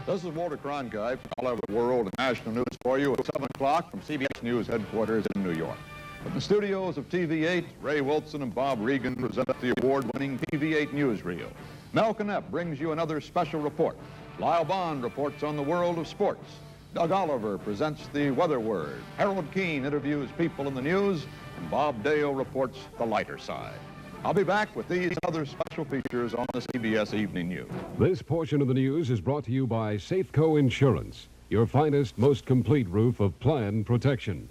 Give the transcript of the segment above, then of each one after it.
This is Walter Cronkite all over the world and national news for you at 7 o'clock from CBS News headquarters in New York. From the studios of TV8, Ray Wilson and Bob Regan present the award-winning TV8 Newsreel. Mel Knoepp brings you another special report. Lyle Bond reports on the world of sports. Doug Oliver presents the weather word. Harold Keene interviews people in the news, and Bob Dale reports the lighter side. I'll be back with these and other special features on the CBS Evening News. This portion of the news is brought to you by SAFECO Insurance, your finest, most complete roof of plan protection.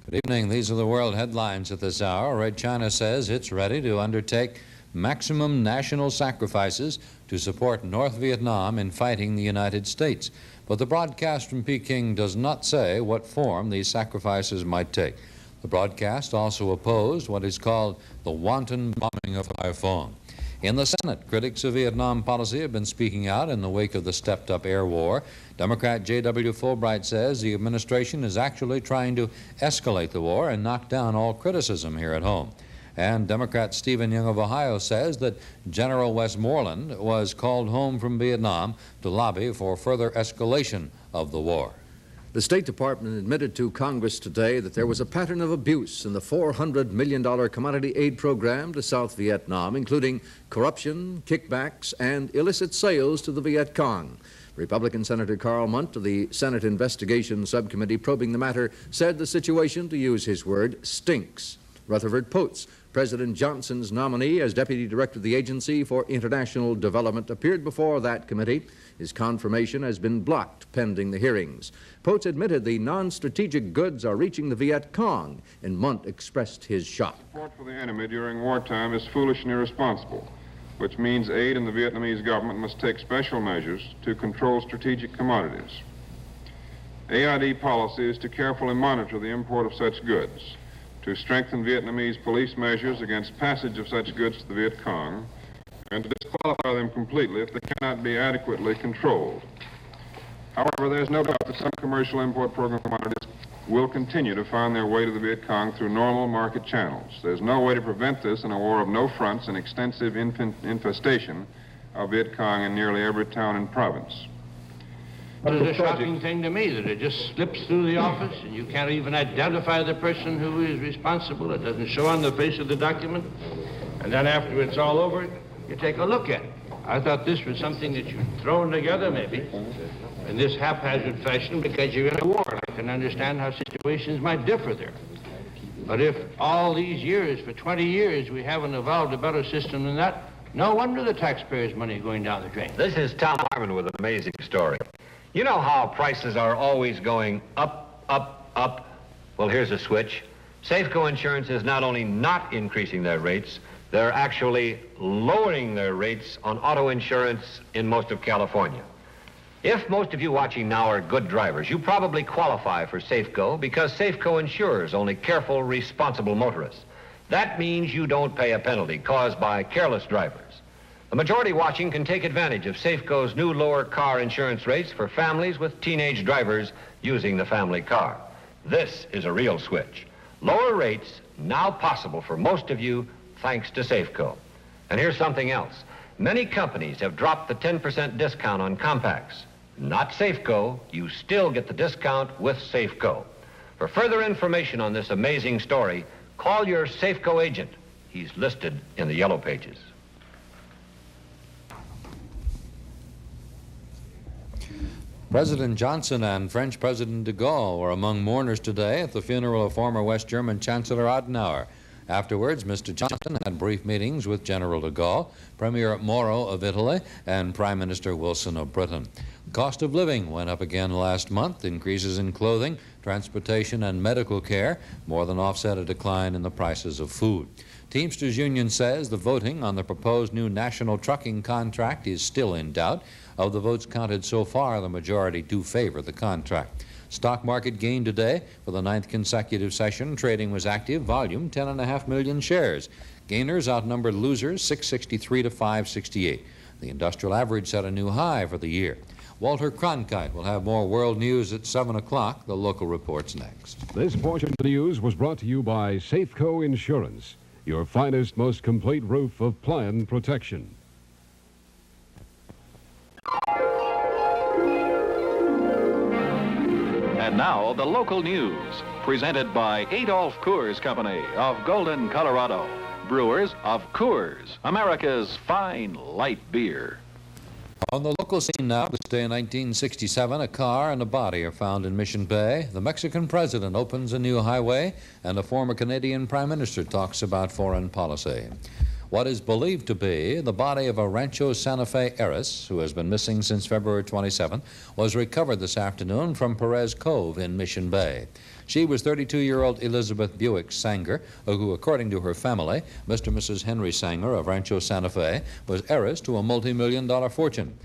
Good evening. These are the world headlines at this hour. Red China says it's ready to undertake maximum national sacrifices to support North Vietnam in fighting the United States. But the broadcast from Peking does not say what form these sacrifices might take. The broadcast also opposed what is called the wanton bombing of Haiphong. In the Senate, critics of Vietnam policy have been speaking out in the wake of the stepped-up air war. Democrat J.W. Fulbright says the administration is actually trying to escalate the war and knock down all criticism here at home. And Democrat Stephen Young of Ohio says that General Westmoreland was called home from Vietnam to lobby for further escalation of the war. The State Department admitted to Congress today that there was a pattern of abuse in the $400 million commodity aid program to South Vietnam, including corruption, kickbacks, and illicit sales to the Viet Cong. Republican Senator Carl Munt of the Senate Investigation Subcommittee probing the matter said the situation, to use his word, stinks. Rutherford Potes, President Johnson's nominee as Deputy Director of the Agency for International Development, appeared before that committee. His confirmation has been blocked pending the hearings. Potes admitted the non-strategic goods are reaching the Viet Cong, and Munt expressed his shock. Support for the enemy during wartime is foolish and irresponsible, which means aid and the Vietnamese government must take special measures to control strategic commodities. AID policy is to carefully monitor the import of such goods, to strengthen Vietnamese police measures against passage of such goods to the Viet Cong, and to disqualify them completely if they cannot be adequately controlled. However, there's no doubt that some commercial import program commodities will continue to find their way to the Viet Cong through normal market channels. There's no way to prevent this in a war of no fronts and extensive infestation of Viet Cong in nearly every town and province. But it's a shocking thing to me that it just slips through the office and you can't even identify the person who is responsible. It doesn't show on the face of the document. And then after it's all over, you take a look at it. I thought this was something that you'd thrown together maybe in this haphazard fashion because you're in a war. I can understand how situations might differ there. But if all these years, for 20 years, we haven't evolved a better system than that, no wonder the taxpayers' money is going down the drain. This is Tom Harmon with an amazing story. You know how prices are always going up, up, up? Well, here's a switch. SAFECO Insurance is not only not increasing their rates, they're actually lowering their rates on auto insurance in most of California. If most of you watching now are good drivers, you probably qualify for SAFECO because SAFECO insures only careful, responsible motorists. That means you don't pay a penalty caused by careless drivers. The majority watching can take advantage of SAFECO's new lower car insurance rates for families with teenage drivers using the family car. This is a real switch. Lower rates now possible for most of you thanks to SAFECO. And here's something else. Many companies have dropped the 10% discount on compacts. Not SAFECO. You still get the discount with SAFECO. For further information on this amazing story, call your SAFECO agent. He's listed in the yellow pages. President Johnson and French President de Gaulle were among mourners today at the funeral of former West German Chancellor Adenauer. Afterwards, Mr. Johnson had brief meetings with General de Gaulle, Premier Moro of Italy, and Prime Minister Wilson of Britain. The cost of living went up again last month. Increases in clothing, transportation, and medical care more than offset a decline in the prices of food. Teamsters Union says the voting on the proposed new national trucking contract is still in doubt. Of the votes counted so far, the majority do favor the contract. Stock market gained today for the 9th consecutive session. Trading was active. Volume 10.5 million shares. Gainers outnumbered losers 663 to 568. The industrial average set a new high for the year. Walter Cronkite will have more world news at 7 o'clock. The local reports next. This portion of the news was brought to you by SAFECO Insurance, your finest, most complete roof of plan protection. And now, the local news, presented by Adolph Coors Company of Golden, Colorado. Brewers of Coors, America's fine light beer. On the local scene now, this day in 1967, a car and a body are found in Mission Bay. The Mexican president opens a new highway, and a former Canadian prime minister talks about foreign policy. What is believed to be the body of a Rancho Santa Fe heiress, who has been missing since February 27, was recovered this afternoon from Perez Cove in Mission Bay. She was 32-year-old Elizabeth Buick Sanger, who, according to her family, Mr. and Mrs. Henry Sanger of Rancho Santa Fe, was heiress to a multi-million-dollar fortune.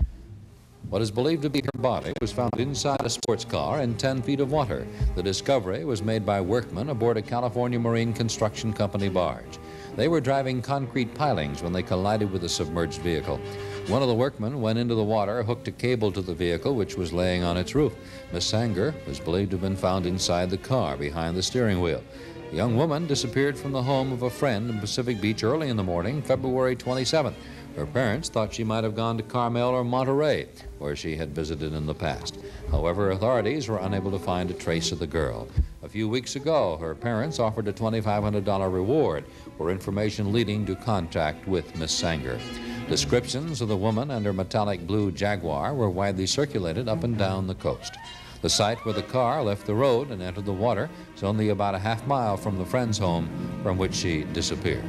What is believed to be her body was found inside a sports car in 10 feet of water. The discovery was made by workmen aboard a California Marine Construction Company barge. They were driving concrete pilings when they collided with a submerged vehicle. One of the workmen went into the water, hooked a cable to the vehicle, which was laying on its roof. Miss Sanger was believed to have been found inside the car behind the steering wheel. The young woman disappeared from the home of a friend in Pacific Beach early in the morning, February 27th. Her parents thought she might have gone to Carmel or Monterey, where she had visited in the past. However, authorities were unable to find a trace of the girl. A few weeks ago, her parents offered a $2,500 reward for information leading to contact with Miss Sanger. Descriptions of the woman and her metallic blue Jaguar were widely circulated up and down the coast. The site where the car left the road and entered the water is only about a half mile from the friend's home from which she disappeared.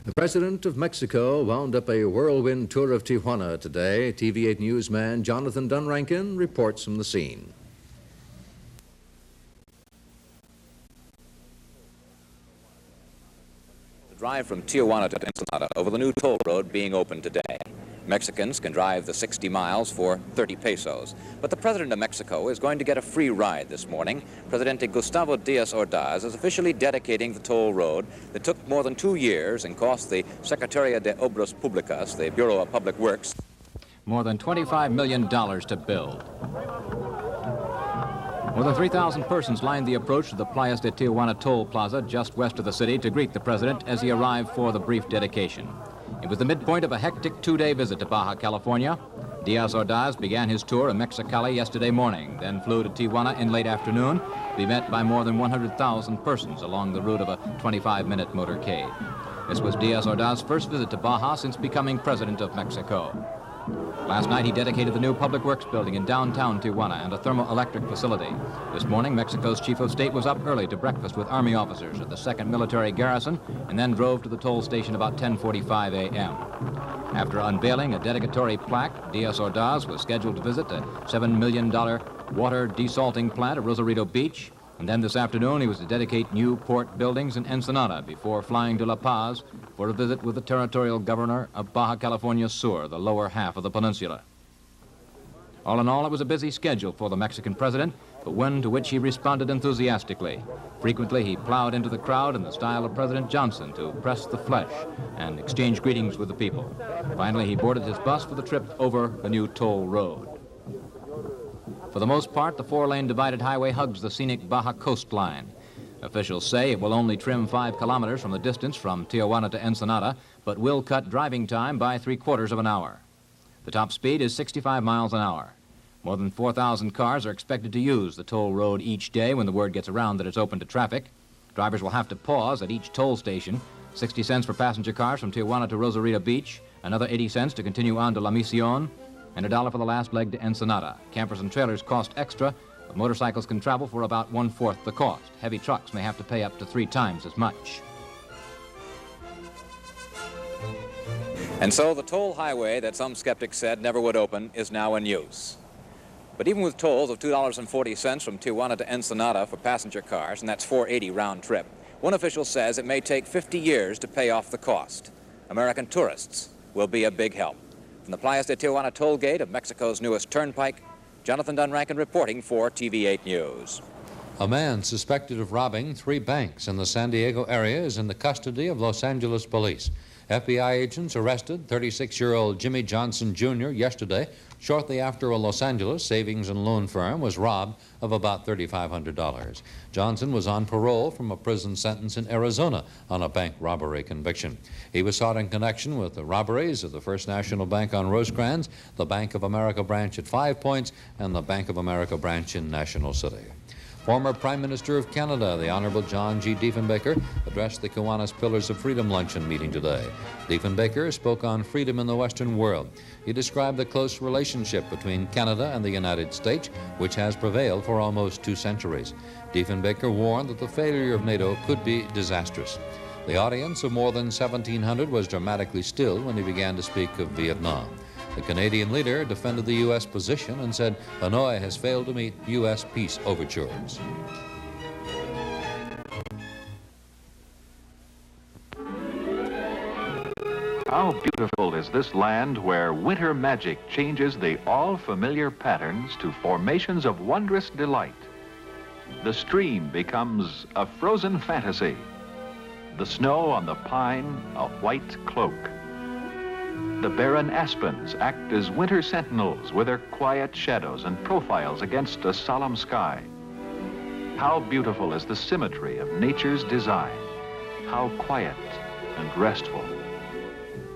The President of Mexico wound up a whirlwind tour of Tijuana today. TV8 newsman Jonathan Dunrankin reports from the scene. The drive from Tijuana to Ensenada over the new toll road being opened today. Mexicans can drive the 60 miles for 30 pesos. But the President of Mexico is going to get a free ride this morning. Presidente Gustavo Díaz Ordaz is officially dedicating the toll road that took more than 2 years and cost the Secretaría de Obras Públicas, the Bureau of Public Works, more than $25 million to build. More than 3,000 persons lined the approach to the Playas de Tijuana toll plaza just west of the city to greet the president as he arrived for the brief dedication. It was the midpoint of a hectic 2-day visit to Baja California. Díaz Ordaz began his tour in Mexicali yesterday morning, then flew to Tijuana in late afternoon to be met by more than 100,000 persons along the route of a 25-minute motorcade. This was Díaz Ordaz's first visit to Baja since becoming president of Mexico. Last night, he dedicated the new Public Works building in downtown Tijuana and a thermoelectric facility. This morning, Mexico's chief of state was up early to breakfast with Army officers at the 2nd Military Garrison and then drove to the toll station about 10:45 a.m. After unveiling a dedicatory plaque, Díaz Ordaz was scheduled to visit the $7 million water desalting plant at Rosarito Beach. And then this afternoon, he was to dedicate new port buildings in Ensenada before flying to La Paz for a visit with the territorial governor of Baja California Sur, the lower half of the peninsula. All in all, it was a busy schedule for the Mexican president, but one to which he responded enthusiastically. Frequently, he plowed into the crowd in the style of President Johnson to press the flesh and exchange greetings with the people. Finally, he boarded his bus for the trip over the new toll road. For the most part, the 4-lane divided highway hugs the scenic Baja coastline. Officials say it will only trim 5 kilometers from the distance from Tijuana to Ensenada, but will cut driving time by 3/4 of an hour. The top speed is 65 miles an hour. More than 4,000 cars are expected to use the toll road each day when the word gets around that it's open to traffic. Drivers will have to pause at each toll station, 60 cents for passenger cars from Tijuana to Rosarito Beach, another 80 cents to continue on to La Misión, and $1 for the last leg to Ensenada. Campers and trailers cost extra, but motorcycles can travel for about 1/4 the cost. Heavy trucks may have to pay up to 3 times as much. And so the toll highway that some skeptics said never would open is now in use. But even with tolls of $2.40 from Tijuana to Ensenada for passenger cars, and that's $4.80 round trip, one official says it may take 50 years to pay off the cost. American tourists will be a big help. From the Playas de Tijuana toll gate of Mexico's newest turnpike, Jonathan Dunrankin reporting for TV8 News. A man suspected of robbing 3 banks in the San Diego area is in the custody of Los Angeles police. FBI agents arrested 36-year-old Jimmy Johnson Jr. yesterday Shortly after, a Los Angeles savings and loan firm was robbed of about $3,500. Johnson was on parole from a prison sentence in Arizona on a bank robbery conviction. He was sought in connection with the robberies of the First National Bank on Rosecrans, the Bank of America branch at 5 Points, and the Bank of America branch in National City. Former Prime Minister of Canada, the Honorable John G. Diefenbaker, addressed the Kiwanis Pillars of Freedom luncheon meeting today. Diefenbaker spoke on freedom in the Western world. He described the close relationship between Canada and the United States, which has prevailed for almost 2 centuries. Diefenbaker warned that the failure of NATO could be disastrous. The audience of more than 1,700 was dramatically stilled when he began to speak of Vietnam. The Canadian leader defended the U.S. position and said Hanoi has failed to meet U.S. peace overtures. How beautiful is this land where winter magic changes the all-familiar patterns to formations of wondrous delight. The stream becomes a frozen fantasy. The snow on the pine, a white cloak. The barren aspens act as winter sentinels with their quiet shadows and profiles against a solemn sky. How beautiful is the symmetry of nature's design. How quiet and restful.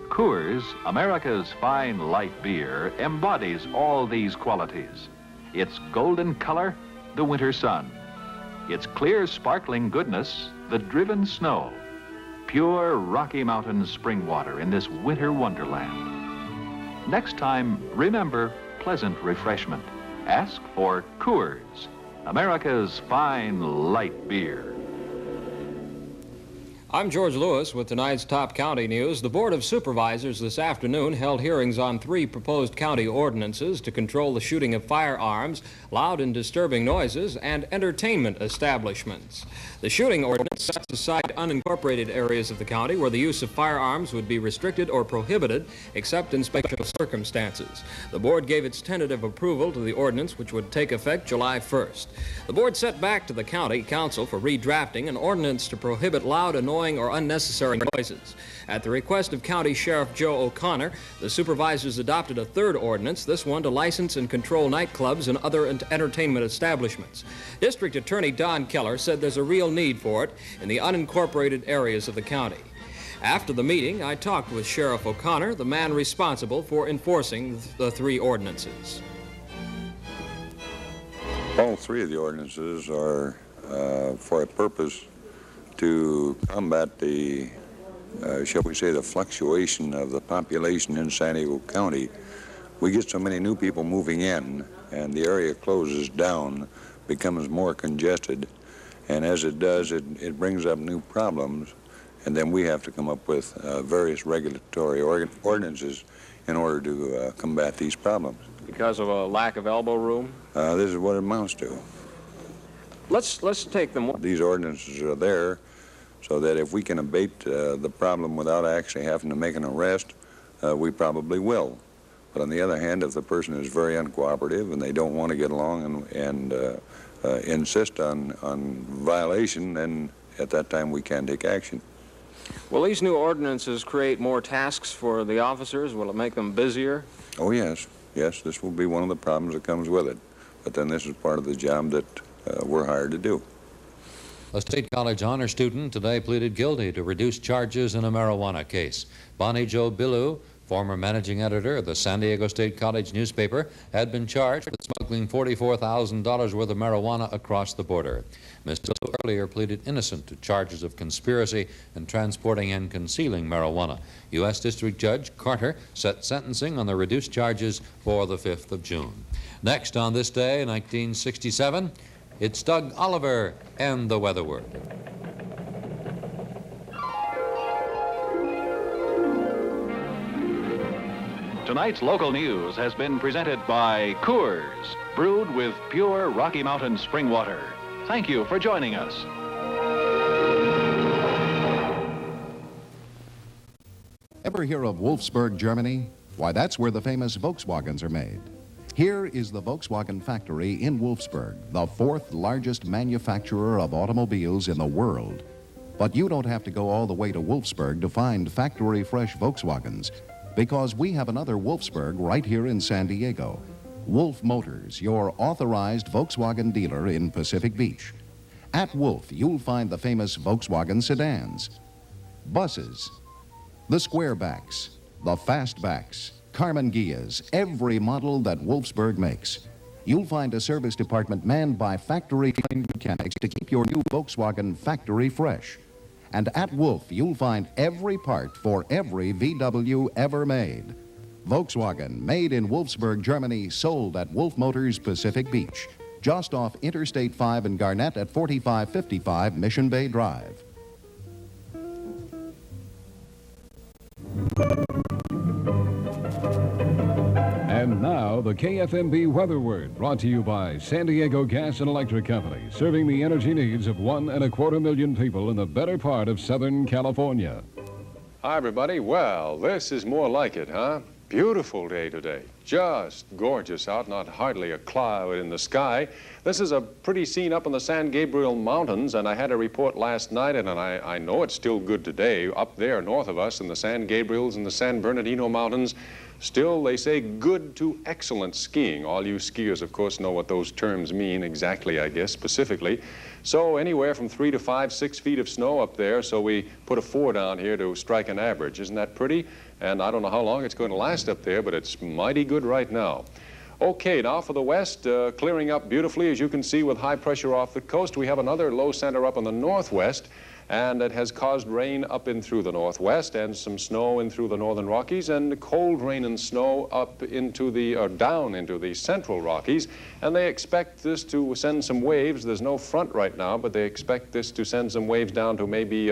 Coors, America's fine light beer, embodies all these qualities. Its golden color, the winter sun. Its clear, sparkling goodness, the driven snow. Pure Rocky Mountain spring water in this winter wonderland. Next time, remember pleasant refreshment. Ask for Coors, America's fine light beer. I'm George Lewis with tonight's top county news. The Board of Supervisors this afternoon held hearings on 3 proposed county ordinances to control the shooting of firearms, loud and disturbing noises, and entertainment establishments. The shooting ordinance sets aside unincorporated areas of the county where the use of firearms would be restricted or prohibited except in special circumstances. The board gave its tentative approval to the ordinance, which would take effect July 1st. The board sent back to the county council for redrafting an ordinance to prohibit loud, annoying, or unnecessary noises. At the request of County Sheriff Joe O'Connor, the supervisors adopted a 3rd ordinance, this one to license and control nightclubs and other entertainment establishments. District Attorney Don Keller said there's a real need for it in the unincorporated areas of the county. After the meeting, I talked with Sheriff O'Connor, the man responsible for enforcing the 3 ordinances. All 3 of the ordinances are for a purpose to combat the, shall we say, the fluctuation of the population in San Diego County. We get so many new people moving in, and the area closes down, becomes more congested, and as it does, it brings up new problems, and then we have to come up with various regulatory ordinances in order to combat these problems. Because of a lack of elbow room? This is what it amounts to. Let's take them. These ordinances are there so that if we can abate the problem without actually having to make an arrest, we probably will. But on the other hand, if the person is very uncooperative and they don't want to get along and insist on violation, then at that time we can take action. Will these new ordinances create more tasks for the officers? Will it make them busier? Oh, yes. Yes, this will be one of the problems that comes with it. But then this is part of the job that we're hired to do. A State College honor student today pleaded guilty to reduced charges in a marijuana case. Bonnie Jo Billu, former managing editor of the San Diego State College newspaper, had been charged with smuggling $44,000 worth of marijuana across the border. Ms. Billu earlier pleaded innocent to charges of conspiracy and transporting and concealing marijuana. U.S. District Judge Carter set sentencing on the reduced charges for the 5th of June. Next on this day, 1967, it's Doug Oliver and the Weather Word. Tonight's local news has been presented by Coors, brewed with pure Rocky Mountain spring water. Thank you for joining us. Ever hear of Wolfsburg, Germany? Why, that's where the famous Volkswagens are made. Here is the Volkswagen factory in Wolfsburg, the 4th largest manufacturer of automobiles in the world. But you don't have to go all the way to Wolfsburg to find factory-fresh Volkswagens. Because we have another Wolfsburg right here in San Diego. Wolf Motors, your authorized Volkswagen dealer in Pacific Beach. At Wolf, you'll find the famous Volkswagen sedans, buses, the squarebacks, the fastbacks, Carmen Gias, every model that Wolfsburg makes. You'll find a service department manned by factory-trained mechanics to keep your new Volkswagen factory fresh. And at Wolf, you'll find every part for every VW ever made. Volkswagen, made in Wolfsburg, Germany, sold at Wolf Motors Pacific Beach, just off Interstate 5 in Garnett at 4555 Mission Bay Drive. And now, the KFMB Weather Word, brought to you by San Diego Gas and Electric Company, serving the energy needs of 1.25 million people in the better part of Southern California. Hi, everybody. Well, this is more like it, huh? Beautiful day today. Just gorgeous out, not hardly a cloud in the sky. This is a pretty scene up in the San Gabriel Mountains, and I had a report last night, and I know it's still good today. Up there north of us in the San Gabriels and the San Bernardino Mountains, still, they say good to excellent skiing. All you skiers, of course, know what those terms mean exactly, I guess, specifically. So anywhere from 3 to 5, 6 feet of snow up there, so we put a 4 down here to strike an average. Isn't that pretty? And I don't know how long it's going to last up there, but it's mighty good right now. Okay, now for the west, clearing up beautifully, as you can see, with high pressure off the coast. We have another low center up in the northwest, and it has caused rain up in through the northwest and some snow in through the northern Rockies and cold rain and snow up into the, or down into the central Rockies. And they expect this to send some waves. There's no front right now, but they expect this to send some waves down to maybe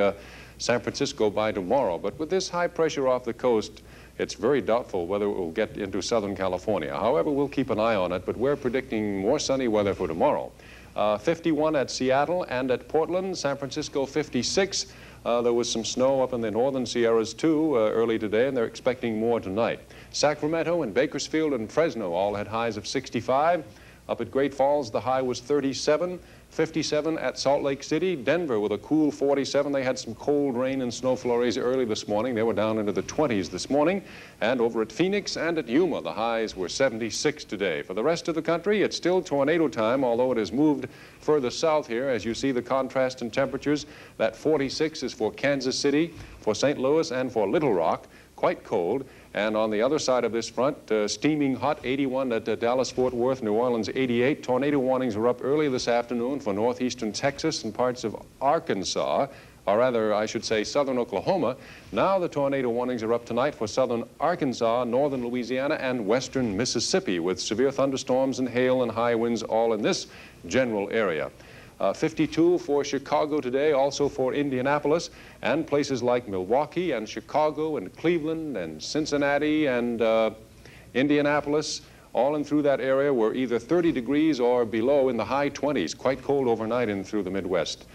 San Francisco by tomorrow. But with this high pressure off the coast, it's very doubtful whether it will get into Southern California. However, we'll keep an eye on it, but we're predicting more sunny weather for tomorrow. 51 at Seattle and at Portland, San Francisco 56. There was some snow up in the northern Sierras too early today, and they're expecting more tonight. Sacramento and Bakersfield and Fresno all had highs of 65. Up at Great Falls, the high was 37. 57 at Salt Lake City. Denver with a cool 47. They had some cold rain and snow flurries early this morning. They were down into the 20s this morning. And over at Phoenix and at Yuma, the highs were 76 today. For the rest of the country, it's still tornado time, although it has moved further south here. As you see the contrast in temperatures, that 46 is for Kansas City, for St. Louis, and for Little Rock. Quite cold. And on the other side of this front, steaming hot, 81 at Dallas-Fort Worth, New Orleans, 88. Tornado warnings were up early this afternoon for northeastern Texas and parts of Arkansas, or rather, I should say, southern Oklahoma. Now the tornado warnings are up tonight for southern Arkansas, northern Louisiana, and western Mississippi, with severe thunderstorms and hail and high winds all in this general area. 52 for Chicago today, also for Indianapolis, and places like Milwaukee and Chicago and Cleveland and Cincinnati and Indianapolis, all in through that area were either 30 degrees or below in the high 20s. Quite cold overnight in through the Midwest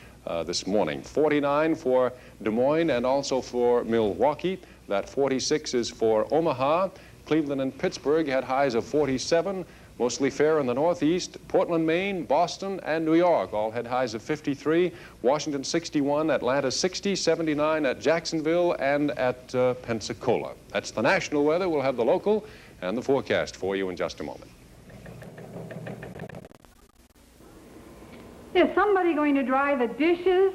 this morning. 49 for Des Moines and also for Milwaukee. That 46 is for Omaha. Cleveland and Pittsburgh had highs of 47. Mostly fair in the Northeast. Portland, Maine, Boston, and New York all had highs of 53. Washington 61, Atlanta 60, 79 at Jacksonville and at Pensacola. That's the national weather. We'll have the local and the forecast for you in just a moment. Is somebody going to dry the dishes?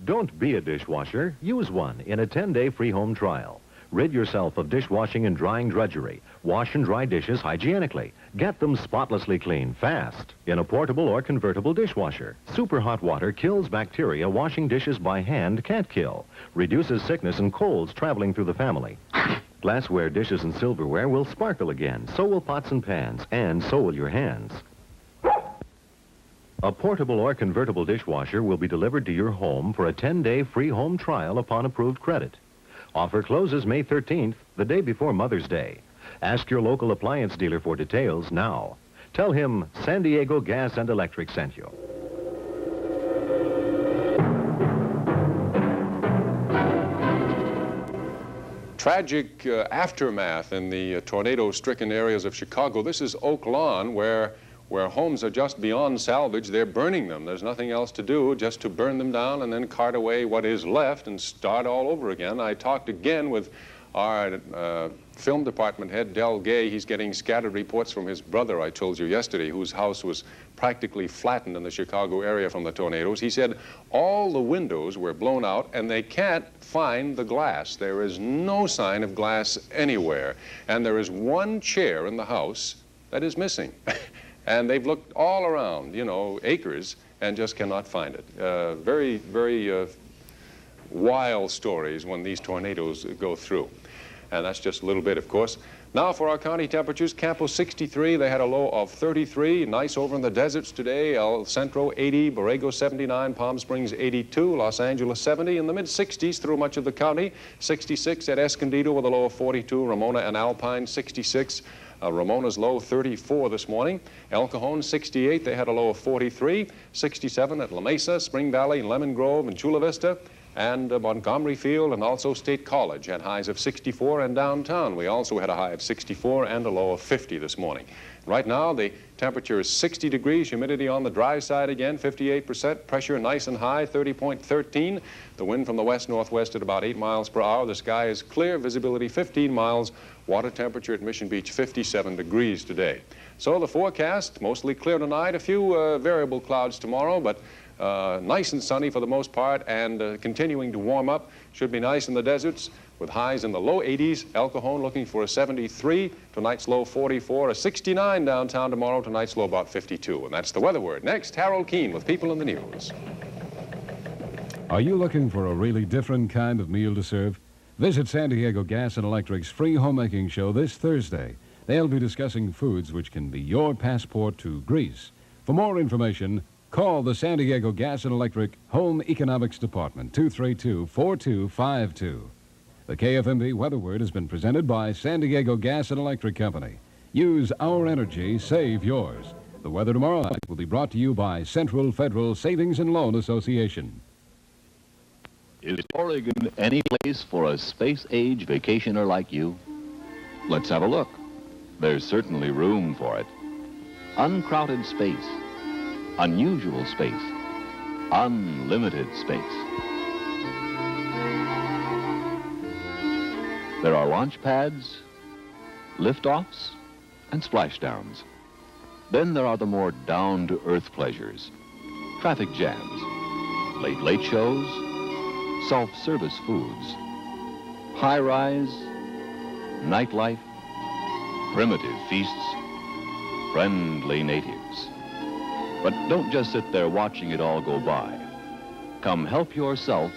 Don't be a dishwasher. Use one in a 10-day free home trial. Rid yourself of dishwashing and drying drudgery. Wash and dry dishes hygienically. Get them spotlessly clean fast in a portable or convertible dishwasher. Super hot water kills bacteria washing dishes by hand can't kill. Reduces sickness and colds traveling through the family. Glassware, dishes, and silverware will sparkle again. So will pots and pans, and so will your hands. A portable or convertible dishwasher will be delivered to your home for a 10-day free home trial upon approved credit. Offer closes May 13th, the day before Mother's Day. Ask your local appliance dealer for details now. Tell him San Diego Gas and Electric sent you. Tragic aftermath in the tornado-stricken areas of Chicago. This is Oak Lawn, where where homes are just beyond salvage, they're burning them. There's nothing else to do, just to burn them down and then cart away what is left and start all over again. I talked again with our film department head, Del Gay. He's getting scattered reports from his brother, I told you yesterday, whose house was practically flattened in the Chicago area from the tornadoes. He said all the windows were blown out and they can't find the glass. There is no sign of glass anywhere. And there is one chair in the house that is missing. And they've looked all around, you know, acres, and just cannot find it. Very, very wild stories when these tornadoes go through. And that's just a little bit, of course. Now for our county temperatures, Campo 63, they had a low of 33. Nice over in the deserts today. El Centro 80, Borrego 79, Palm Springs 82, Los Angeles 70. In the mid-60s through much of the county. 66 at Escondido with a low of 42. Ramona and Alpine 66. Ramona's low 34 this morning. El Cajon 68, they had a low of 43. 67 at La Mesa, Spring Valley, Lemon Grove, and Chula Vista. And Montgomery Field and also State College had highs of 64, and downtown we also had a high of 64 and a low of 50 this morning. Right now the temperature is 60 degrees, humidity on the dry side again, 58%, pressure nice and high, 30.13. The wind from the west-northwest at about 8 miles per hour. The sky is clear, visibility 15 miles, water temperature at Mission Beach 57 degrees today. So the forecast, mostly clear tonight, a few variable clouds tomorrow, but nice and sunny for the most part, and continuing to warm up. Should be nice in the deserts with highs in the low 80s. El Cajon looking for a 73, tonight's low 44, a 69 downtown tomorrow, tonight's low about 52. And that's the weather word. Next, Harold Keene with People in the News. Are you looking for a really different kind of meal to serve? Visit San Diego Gas and Electric's free homemaking show this Thursday. They'll be discussing foods which can be your passport to Greece. For more information, call the San Diego Gas and Electric Home Economics Department, 232-4252. The KFMB Weather Word has been presented by San Diego Gas and Electric Company. Use our energy, save yours. The weather tomorrow night will be brought to you by Central Federal Savings and Loan Association. Is Oregon any place for a space-age vacationer like you? Let's have a look. There's certainly room for it. Uncrowded space. Unusual space. Unlimited space. There are launch pads, liftoffs, and splashdowns. Then there are the more down-to-earth pleasures. Traffic jams, late shows, self-service foods, high-rise, nightlife, primitive feasts, friendly natives. But don't just sit there watching it all go by. Come help yourself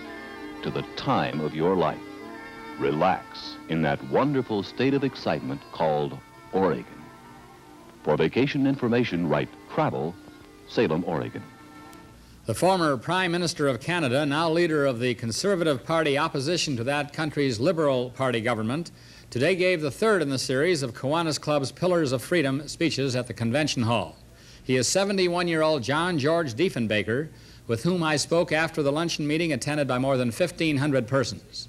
to the time of your life. Relax in that wonderful state of excitement called Oregon. For vacation information, write Travel, Salem, Oregon. The former Prime Minister of Canada, now leader of the Conservative Party opposition to that country's Liberal Party government, today gave the third in the series of Kiwanis Club's Pillars of Freedom speeches at the Convention Hall. He is 71-year-old John George Diefenbaker, with whom I spoke after the luncheon meeting attended by more than 1,500 persons.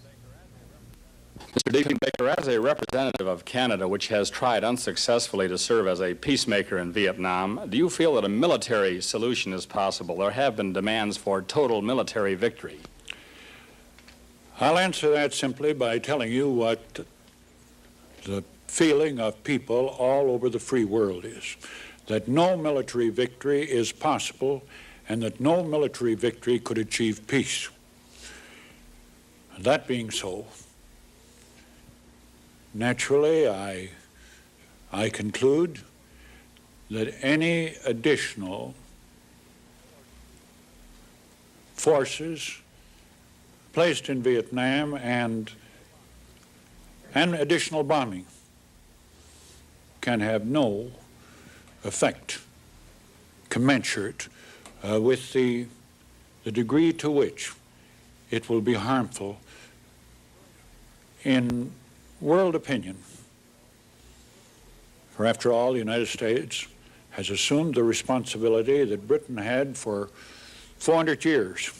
Mr. Diefenbaker, as a representative of Canada, which has tried unsuccessfully to serve as a peacemaker in Vietnam, do you feel that a military solution is possible? There have been demands for total military victory. I'll answer that simply by telling you what the feeling of people all over the free world is, that no military victory is possible and that no military victory could achieve peace. That being so, naturally, I conclude that any additional forces placed in Vietnam and additional bombing can have no effect commensurate with the degree to which it will be harmful in world opinion. For after all, the United States has assumed the responsibility that Britain had for 400 years.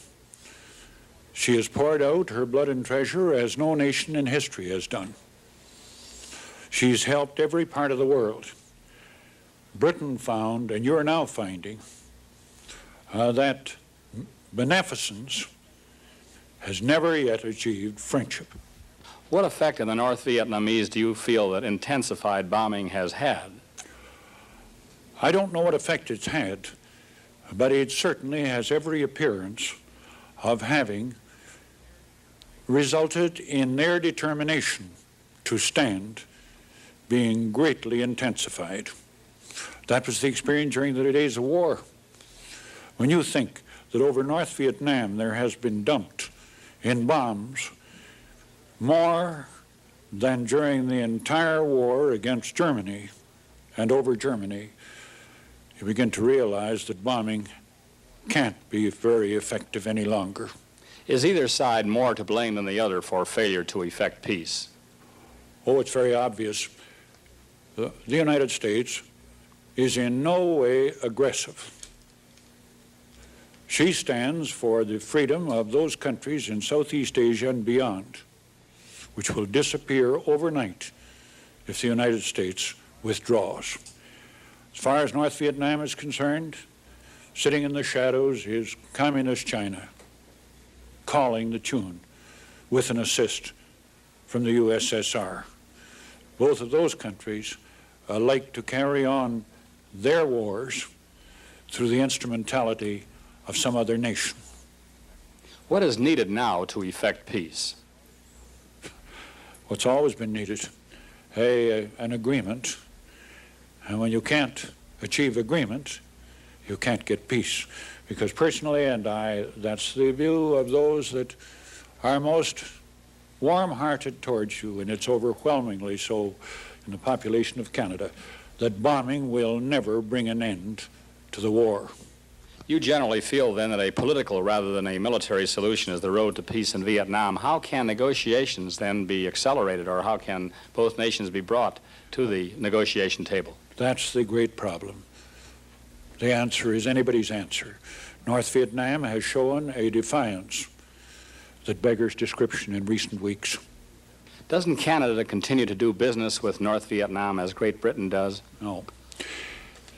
She has poured out her blood and treasure as no nation in history has done. She's helped every part of the world. Britain found, and you're now finding, that beneficence has never yet achieved friendship. What effect on the North Vietnamese do you feel that intensified bombing has had? I don't know what effect it's had, but it certainly has every appearance of having resulted in their determination to stand being greatly intensified. That was the experience during the days of war. When you think that over North Vietnam there has been dumped in bombs more than during the entire war against Germany and over Germany, you begin to realize that bombing can't be very effective any longer. Is either side more to blame than the other for failure to effect peace? Oh, it's very obvious. The United States is in no way aggressive. She stands for the freedom of those countries in Southeast Asia and beyond, which will disappear overnight if the United States withdraws. As far as North Vietnam is concerned, sitting in the shadows is Communist China, calling the tune with an assist from the USSR. Both of those countries like to carry on their wars through the instrumentality of some other nation. What is needed now to effect peace? What's always been needed, an agreement. And when you can't achieve agreement, you can't get peace. Because personally, and that's the view of those that are most warm-hearted towards you, and it's overwhelmingly so in the population of Canada, that bombing will never bring an end to the war. You generally feel then that a political rather than a military solution is the road to peace in Vietnam. How can negotiations then be accelerated, or how can both nations be brought to the negotiation table? That's the great problem. The answer is anybody's answer. North Vietnam has shown a defiance that beggars description in recent weeks. Doesn't Canada continue to do business with North Vietnam as Great Britain does? No.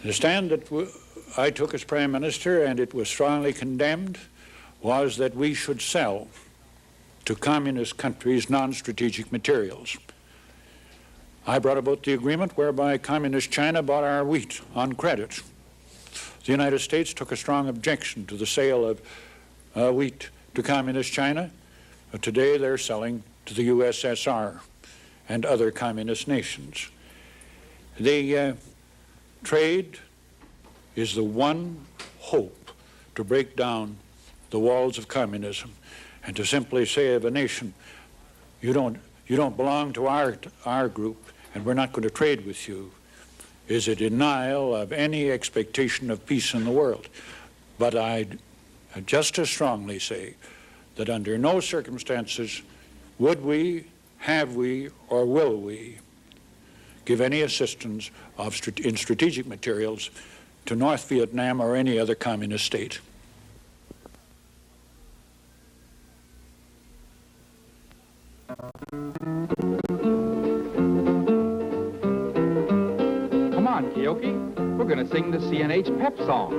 The stand that I took as Prime Minister, and it was strongly condemned, was that we should sell to communist countries non-strategic materials. I brought about the agreement whereby communist China bought our wheat on credit. The United States took a strong objection to the sale of wheat to communist China, but today they're selling to the USSR and other communist nations. The trade is the one hope to break down the walls of communism, and to simply say of a nation, you don't belong to our group, and we're not going to trade with you, is a denial of any expectation of peace in the world. But I just as strongly say that under no circumstances would we, have we, or will we give any assistance in strategic materials to North Vietnam or any other communist state. Come on, Keoki. We're going to sing the CNH pep song.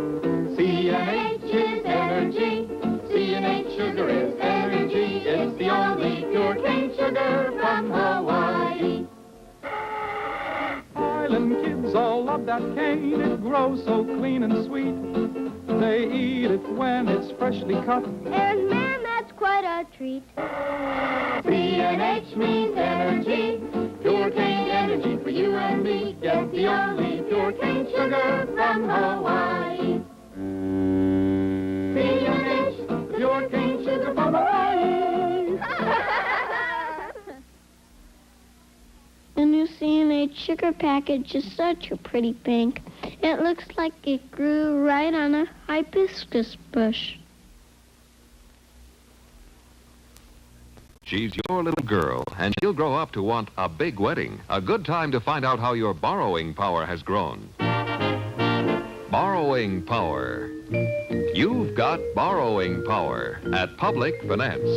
CNH is energy. CNH sugar is energy. It's the only pure cane sugar from Hawaii. Island kids all love that cane. It grows so clean and sweet. They eat it when it's freshly cut. And man, that's quite a treat. CNH means energy. Pure cane energy for you and me. Get the only pure cane sugar from Hawaii. CNH, pure cane sugar from Hawaii. The new CNH sugar package is such a pretty pink. It looks like it grew right on a hibiscus bush. She's your little girl, and she'll grow up to want a big wedding. A good time to find out how your borrowing power has grown. Borrowing power. You've got borrowing power at Public Finance.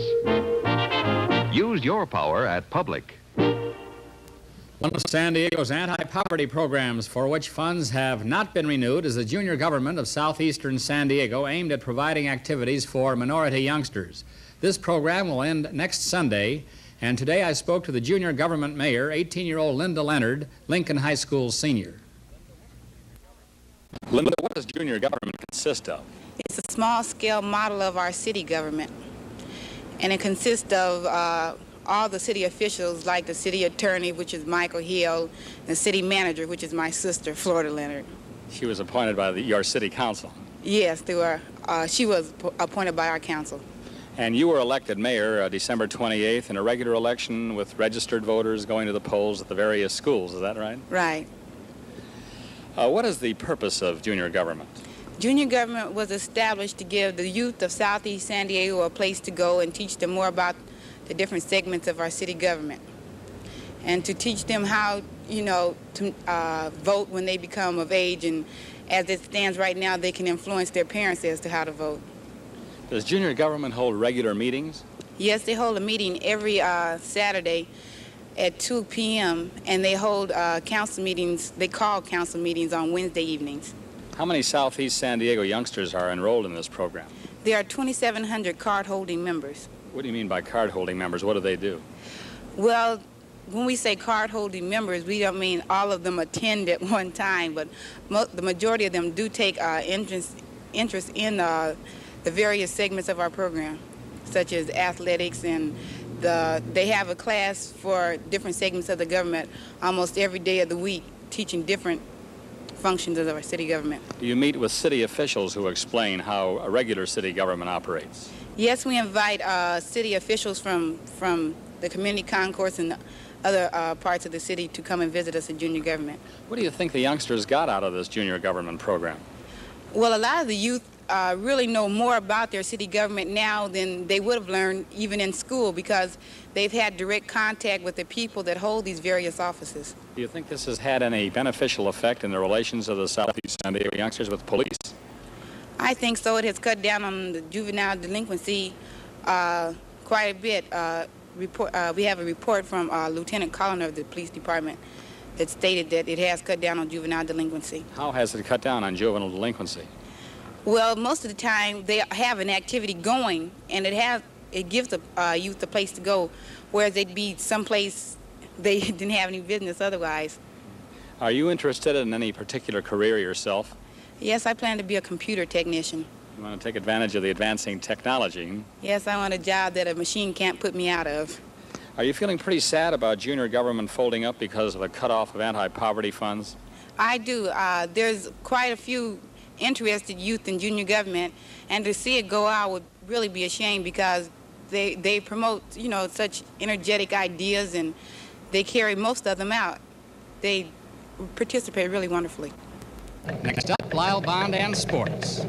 Use your power at Public. One of San Diego's anti-poverty programs for which funds have not been renewed is the junior government of southeastern San Diego, aimed at providing activities for minority youngsters. This program will end next Sunday, and today I spoke to the junior government mayor, 18-year-old Linda Leonard, Lincoln High School senior. Linda, what does junior government consist of? It's a small-scale model of our city government, and it consists of all the city officials, like the city attorney, which is Michael Hill, and city manager, which is my sister, Florida Leonard. She was appointed by your city council. Yes, she was appointed by our council. And you were elected mayor December 28th in a regular election with registered voters going to the polls at the various schools. Is that right? Right. What is the purpose of junior government? Junior government was established to give the youth of Southeast San Diego a place to go and teach them more about the different segments of our city government, and to teach them how, to vote when they become of age, and as it stands right now, they can influence their parents as to how to vote. Does junior government hold regular meetings? Yes, they hold a meeting every Saturday at 2 p.m., and they hold council meetings. They call council meetings on Wednesday evenings. How many Southeast San Diego youngsters are enrolled in this program? There are 2,700 card-holding members. What do you mean by card-holding members? What do they do? Well, when we say card-holding members, we don't mean all of them attend at one time, but the majority of them do take interest in the various segments of our program, such as athletics, and they have a class for different segments of the government almost every day of the week, teaching different functions of our city government. Do you meet with city officials who explain how a regular city government operates? Yes, we invite city officials from the community concourse and other parts of the city to come and visit us in junior government. What do you think the youngsters got out of this junior government program? Well, a lot of the youth really know more about their city government now than they would have learned even in school, because they've had direct contact with the people that hold these various offices. Do you think this has had any beneficial effect in the relations of the Southeast San Diego youngsters with police? I think so. It has cut down on the juvenile delinquency quite a bit. We have a report from Lieutenant Colliner of the police department that stated that it has cut down on juvenile delinquency. How has it cut down on juvenile delinquency? Well, most of the time they have an activity going, and it gives the youth a place to go, whereas they'd be someplace they didn't have any business otherwise. Are you interested in any particular career yourself? Yes, I plan to be a computer technician. You want to take advantage of the advancing technology? Yes, I want a job that a machine can't put me out of. Are you feeling pretty sad about junior government folding up because of the cutoff of anti-poverty funds? I do. There's quite a few interested youth in junior government, and to see it go out would really be a shame, because they promote, such energetic ideas, and they carry most of them out. They participate really wonderfully. Next up, Lyle Bond and sports.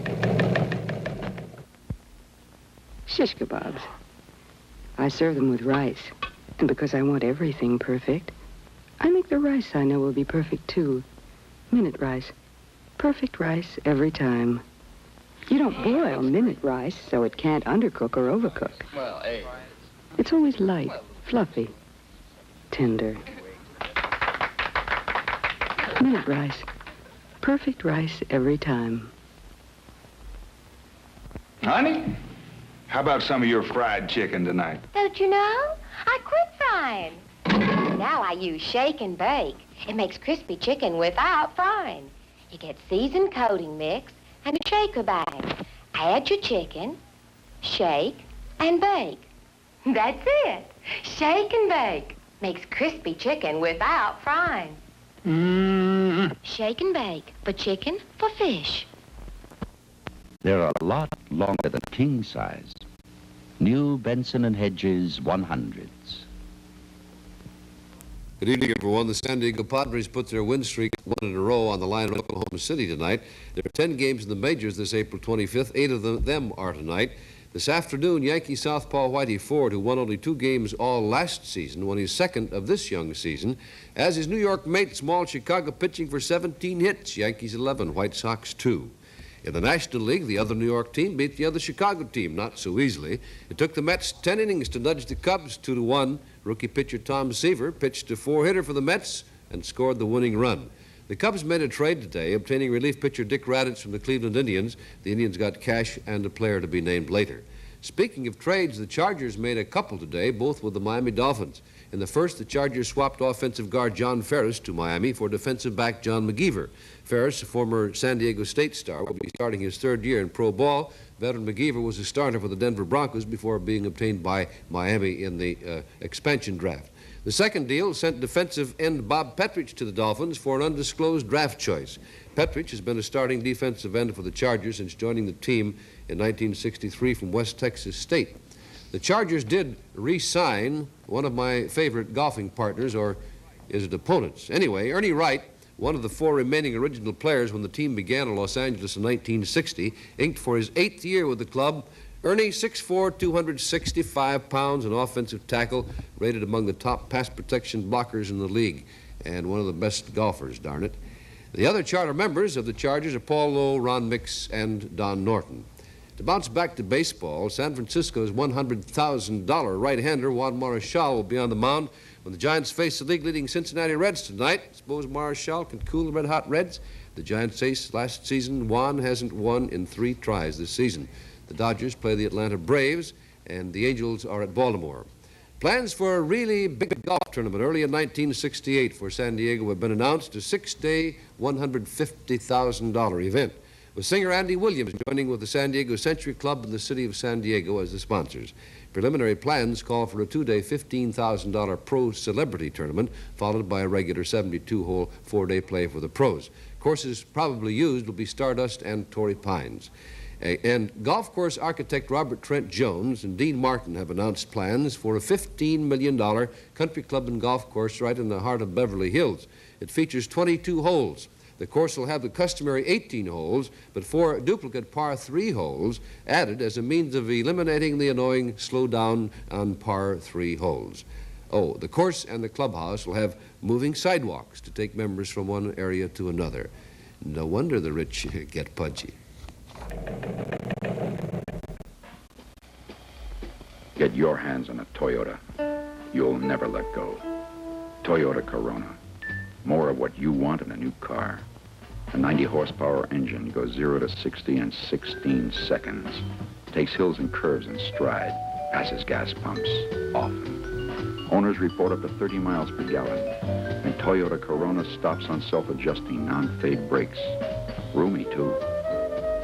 Shish kebabs. I serve them with rice. And because I want everything perfect, I make the rice I know will be perfect too. Minute rice. Perfect rice every time. You don't boil minute rice so it can't undercook or overcook. Well, hey. It's always light, fluffy, tender. Minute rice. Perfect rice every time. Honey, how about some of your fried chicken tonight? Don't you know? I quit frying. Now I use shake and bake. It makes crispy chicken without frying. You get seasoned coating mix and a shaker bag. Add your chicken, shake, and bake. That's it. Shake and bake. Makes crispy chicken without frying. Shake and bake for chicken, for fish. They're a lot longer than king size. New Benson & Hedges 100s. Good evening, everyone. The San Diego Padres put their win streak 1 in a row on the line in Oklahoma City tonight. There are 10 games in the majors this April 25th. 8 of them are tonight. This afternoon, Yankee southpaw Whitey Ford, who won only 2 games all last season, won his second of this young season, as his New York mate, small Chicago, pitching for 17 hits. Yankees 11, White Sox 2. In the National League, the other New York team beat the other Chicago team, not so easily. It took the Mets 10 innings to nudge the Cubs 2-1. Rookie pitcher Tom Seaver pitched a 4-hitter for the Mets, and scored the winning run. The Cubs made a trade today, obtaining relief pitcher Dick Raditz from the Cleveland Indians. The Indians got cash and a player to be named later. Speaking of trades, the Chargers made a couple today, both with the Miami Dolphins. In the first, the Chargers swapped offensive guard John Ferris to Miami for defensive back John McGeever. Ferris, a former San Diego State star, will be starting his third year in pro ball. Veteran McGeever was a starter for the Denver Broncos before being obtained by Miami in the expansion draft. The second deal sent defensive end Bob Petrich to the Dolphins for an undisclosed draft choice. Petrich has been a starting defensive end for the Chargers since joining the team in 1963 from West Texas State. The Chargers did re-sign one of my favorite golfing partners, or is it opponents? Anyway, Ernie Wright, one of the four remaining original players when the team began in Los Angeles in 1960, inked for his 8th year with the club. Ernie, 6'4", 265 pounds, an offensive tackle, rated among the top pass protection blockers in the league, and one of the best golfers, darn it. The other charter members of the Chargers are Paul Lowe, Ron Mix, and Don Norton. To bounce back to baseball, San Francisco's $100,000 right-hander Juan Marichal will be on the mound when the Giants face the league-leading Cincinnati Reds tonight. Suppose Marichal can cool the red-hot Reds? The Giants' ace last season, Juan hasn't won in 3 tries this season. The Dodgers play the Atlanta Braves, and the Angels are at Baltimore. Plans for a really big golf tournament early in 1968 for San Diego have been announced, a 6-day, $150,000 event, with singer Andy Williams joining with the San Diego Century Club and the City of San Diego as the sponsors. Preliminary plans call for a 2-day, $15,000 pro celebrity tournament, followed by a regular 72-hole, 4-day play for the pros. Courses probably used will be Stardust and Torrey Pines. And golf course architect Robert Trent Jones and Dean Martin have announced plans for a $15 million country club and golf course right in the heart of Beverly Hills. It features 22 holes. The course will have the customary 18 holes, but 4 duplicate par 3 holes added as a means of eliminating the annoying slow down on par 3 holes. Oh, the course and the clubhouse will have moving sidewalks to take members from one area to another. No wonder the rich get pudgy. Get your hands on a Toyota. You'll never let go. Toyota Corona. More of what you want in a new car. A 90-horsepower engine goes 0 to 60 in 16 seconds. Takes hills and curves in stride. Passes gas pumps often. Owners report up to 30 miles per gallon. And Toyota Corona stops on self-adjusting non-fade brakes. Roomy, too.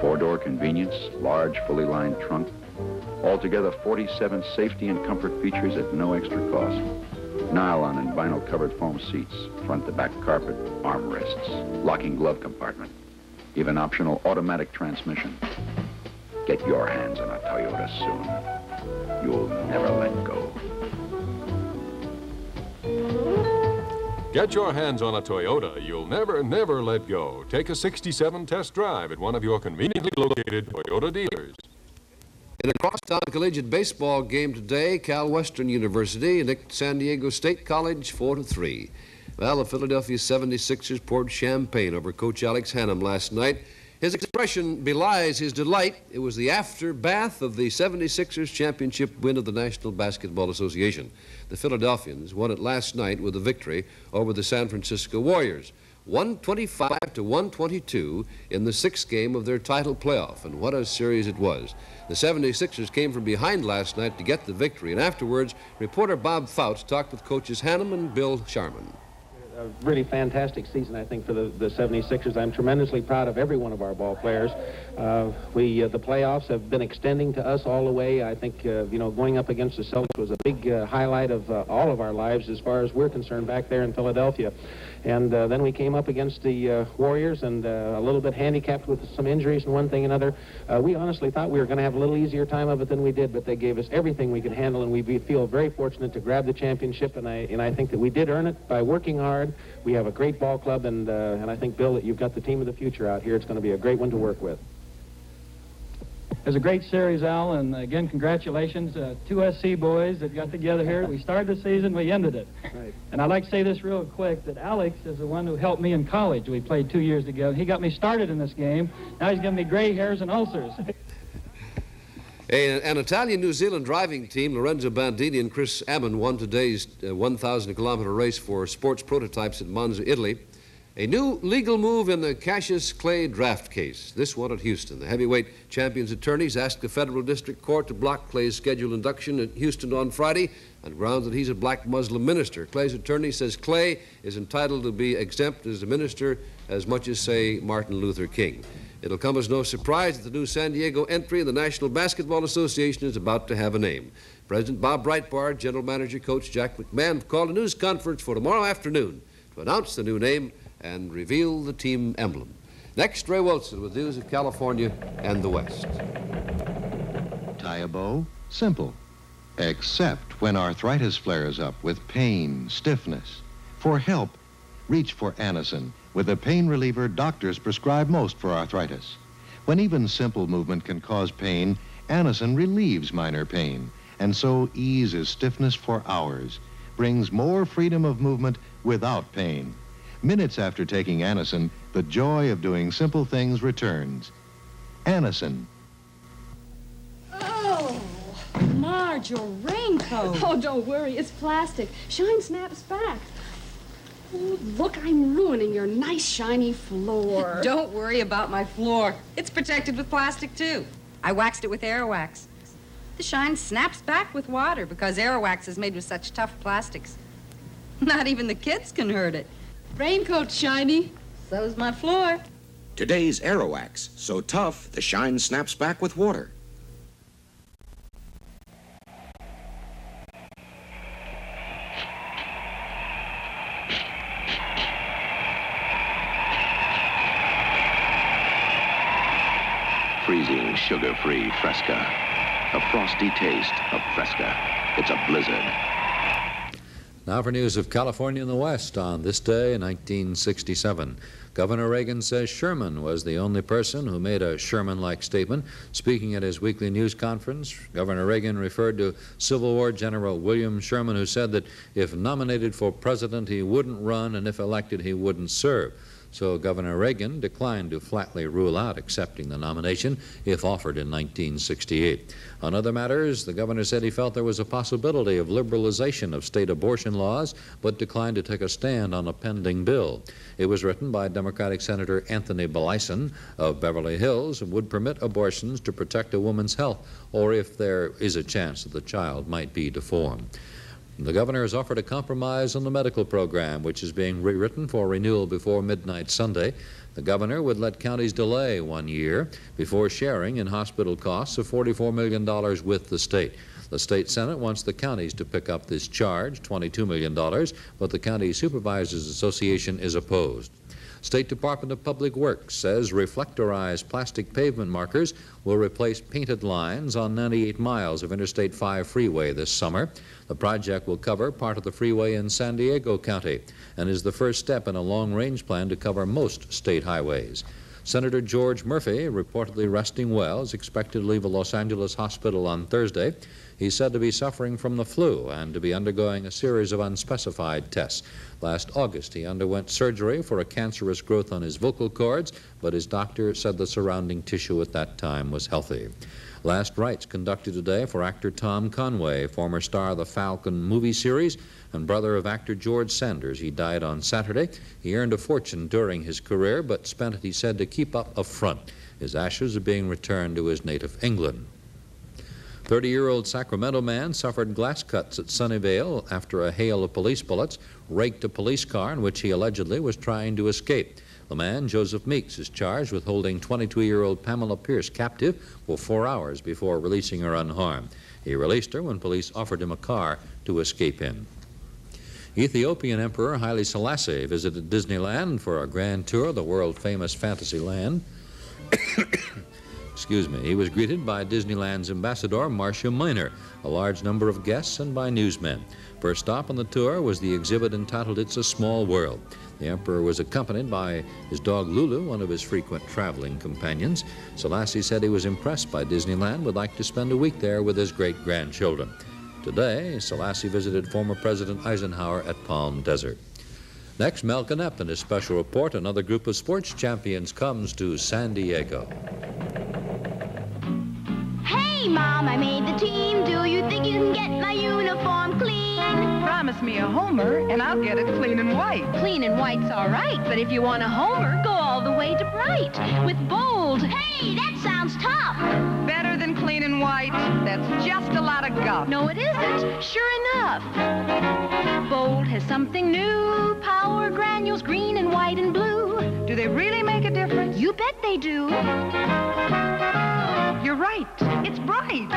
4-door convenience, large, fully lined trunk. Altogether, 47 safety and comfort features at no extra cost. Nylon and vinyl-covered foam seats, front-to-back carpet, armrests, locking glove compartment, even optional automatic transmission. Get your hands on a Toyota soon. You'll never let go. Get your hands on a Toyota. You'll never, never let go. Take a 67 test drive at one of your conveniently located Toyota dealers. In a crosstown collegiate baseball game today, Cal Western University nicked San Diego State College 4-3. Well, the Philadelphia 76ers poured champagne over Coach Alex Hannum last night. His expression belies his delight. It was the afterbath of the 76ers championship win of the National Basketball Association. The Philadelphians won it last night with a victory over the San Francisco Warriors, 125 to 122 in the 6th game of their title playoff, and what a series it was. The 76ers came from behind last night to get the victory, and afterwards, reporter Bob Fouts talked with coaches Hannum and Bill Sharman. A really fantastic season, I think, for the 76ers. I'm tremendously proud of every one of our ball players. The playoffs have been extending to us all the way. I think, going up against the Celtics was a big highlight of all of our lives as far as we're concerned back there in Philadelphia. And then we came up against the Warriors and a little bit handicapped with some injuries and one thing and another. We honestly thought we were going to have a little easier time of it than we did, but they gave us everything we could handle, and we feel very fortunate to grab the championship, and I think that we did earn it by working hard. We have a great ball club, and I think, Bill, that you've got the team of the future out here. It's going to be a great one to work with. It was a great series, Al, and again, congratulations. 2 SC boys that got together here. We started the season, we ended it. Right. And I'd like to say this real quick, that Alex is the one who helped me in college. We played 2 years together. He got me started in this game. Now he's giving me gray hairs and ulcers. An Italian-New Zealand driving team, Lorenzo Bandini and Chris Ammon, won today's 1,000-kilometer race for sports prototypes at Monza, Italy. A new legal move in the Cassius Clay draft case. This one at Houston. The heavyweight champion's attorneys asked the federal district court to block Clay's scheduled induction at Houston on Friday on grounds that he's a black Muslim minister. Clay's attorney says Clay is entitled to be exempt as a minister as much as, say, Martin Luther King. It'll come as no surprise that the new San Diego entry in the National Basketball Association is about to have a name. President Bob Breitbart, General Manager Coach Jack McMahon have called a news conference for tomorrow afternoon to announce the new name and reveal the team emblem. Next, Ray Wilson with news of California and the West. Tie a bow? Simple. Except when arthritis flares up with pain, stiffness. For help, reach for Anacin, with the pain reliever doctors prescribe most for arthritis. When even simple movement can cause pain, Anacin relieves minor pain, and so eases stiffness for hours, brings more freedom of movement without pain. Minutes after taking Anacin, the joy of doing simple things returns. Anacin. Oh, Marge, your raincoat. Oh, don't worry. It's plastic. Shine snaps back. Oh, look, I'm ruining your nice, shiny floor. Don't worry about my floor. It's protected with plastic, too. I waxed it with Aerowax. The shine snaps back with water because Aerowax is made with such tough plastics. Not even the kids can hurt it. Raincoat shiny. So's my floor. Today's Aerowax, so tough, the shine snaps back with water. Freezing, sugar-free Fresca. A frosty taste of Fresca. It's a blizzard. Now for news of California and the West on this day in 1967. Governor Reagan says Sherman was the only person who made a Sherman-like statement. Speaking at his weekly news conference, Governor Reagan referred to Civil War General William Sherman, who said that if nominated for president, he wouldn't run, and if elected, he wouldn't serve. So Governor Reagan declined to flatly rule out accepting the nomination if offered in 1968. On other matters, the governor said he felt there was a possibility of liberalization of state abortion laws, but declined to take a stand on a pending bill. It was written by Democratic Senator Anthony Belyson of Beverly Hills and would permit abortions to protect a woman's health or if there is a chance that the child might be deformed. The governor has offered a compromise on the medical program, which is being rewritten for renewal before midnight Sunday. The governor would let counties delay 1 year before sharing in hospital costs of $44 million with the state. The state Senate wants the counties to pick up this charge, $22 million, but the County Supervisors Association is opposed. State Department of Public Works says reflectorized plastic pavement markers will replace painted lines on 98 miles of Interstate 5 freeway this summer. The project will cover part of the freeway in San Diego County and is the first step in a long-range plan to cover most state highways. Senator George Murphy, reportedly resting well, is expected to leave a Los Angeles hospital on Thursday. He's said to be suffering from the flu and to be undergoing a series of unspecified tests. Last August, he underwent surgery for a cancerous growth on his vocal cords, but his doctor said the surrounding tissue at that time was healthy. Last rites conducted today for actor Tom Conway, former star of the Falcon movie series and brother of actor George Sanders. He died on Saturday. He earned a fortune during his career, but spent it, he said, to keep up a front. His ashes are being returned to his native England. 30-year-old Sacramento man suffered glass cuts at Sunnyvale after a hail of police bullets raked a police car in which he allegedly was trying to escape. The man, Joseph Meeks, is charged with holding 22-year-old Pamela Pierce captive for 4 hours before releasing her unharmed. He released her when police offered him a car to escape in. Ethiopian Emperor Haile Selassie visited Disneyland for a grand tour of the world-famous fantasy land. Excuse me. He was greeted by Disneyland's ambassador, Marcia Minor, a large number of guests, and by newsmen. First stop on the tour was the exhibit entitled It's a Small World. The emperor was accompanied by his dog Lulu, one of his frequent traveling companions. Selassie said he was impressed by Disneyland, would like to spend a week there with his great-grandchildren. Today, Selassie visited former President Eisenhower at Palm Desert. Next, Mel Knoepp and his special report. Another group of sports champions comes to San Diego. Hey, Mom, I made the team. Do you think you can get my uniform clean? Promise me a homer, and I'll get it clean and white. Clean and white's all right, but if you want a homer, go all the way to bright. With bold. Hey, that sounds tough. Better than clean and white. That's just a lot of guff. No, it isn't. Sure enough. Bold has something new. Power granules, green and white and blue. Do they really make a difference? You bet they do. You're right. It's bright.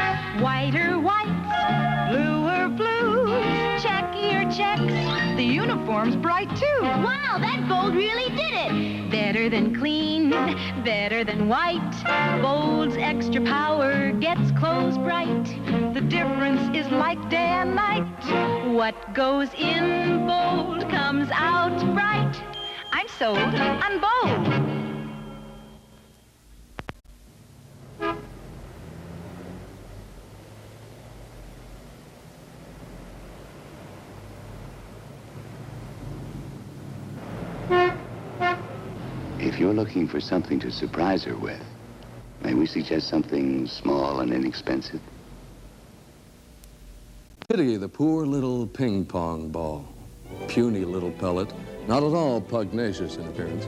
Whiter whites, Bluer blues. checkier checks. The uniform's bright, too. Wow, that bold really did it. Better than clean, better than white. Bold's extra power gets clothes bright. The difference is like day and night. What goes in bold comes out bright. I'm sold on bold. If you're looking for something to surprise her with, may we suggest something small and inexpensive? Pity the poor little ping-pong ball. Puny little pellet, not at all pugnacious in appearance,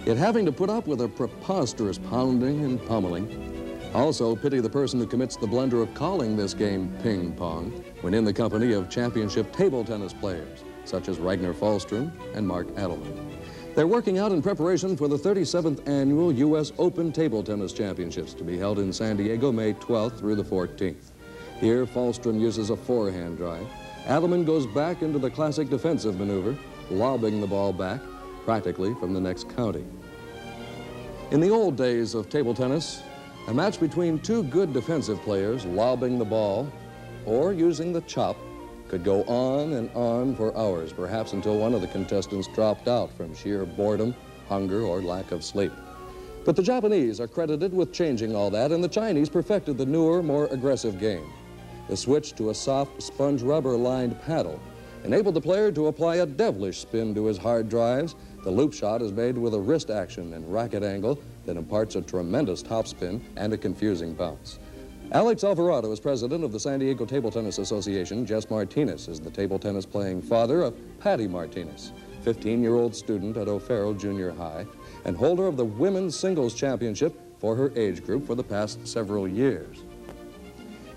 yet having to put up with a preposterous pounding and pummeling. Also, pity the person who commits the blunder of calling this game ping-pong when in the company of championship table tennis players, such as Ragnar Falstrom and Mark Adelman. They're working out in preparation for the 37th Annual U.S. Open Table Tennis Championships to be held in San Diego May 12th through the 14th. Here, Falstrom uses a forehand drive. Adelman goes back into the classic defensive maneuver, lobbing the ball back, practically from the next county. In the old days of table tennis, a match between two good defensive players lobbing the ball or using the chop could go on and on for hours, perhaps until one of the contestants dropped out from sheer boredom, hunger, or lack of sleep. But the Japanese are credited with changing all that, and the Chinese perfected the newer, more aggressive game. The switch to a soft, sponge rubber-lined paddle enabled the player to apply a devilish spin to his hard drives. The loop shot is made with a wrist action and racket angle that imparts a tremendous topspin and a confusing bounce. Alex Alvarado is president of the San Diego Table Tennis Association. Jess Martinez is the table tennis playing father of Patty Martinez, 15-year-old student at O'Farrell Junior High and holder of the women's singles championship for her age group for the past several years.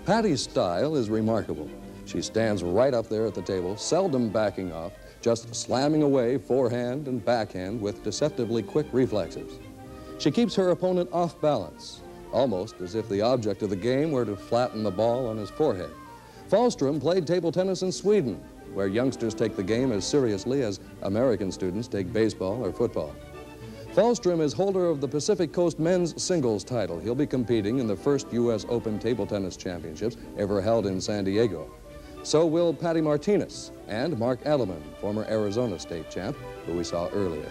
Patty's style is remarkable. She stands right up there at the table, seldom backing off, just slamming away forehand and backhand with deceptively quick reflexes. She keeps her opponent off balance, almost as if the object of the game were to flatten the ball on his forehead. Falstrom played table tennis in Sweden, where youngsters take the game as seriously as American students take baseball or football. Falstrom is holder of the Pacific Coast men's singles title. He'll be competing in the first U.S. Open Table Tennis Championships ever held in San Diego. So will Patty Martinez and Mark Adelman, former Arizona state champ, who we saw earlier.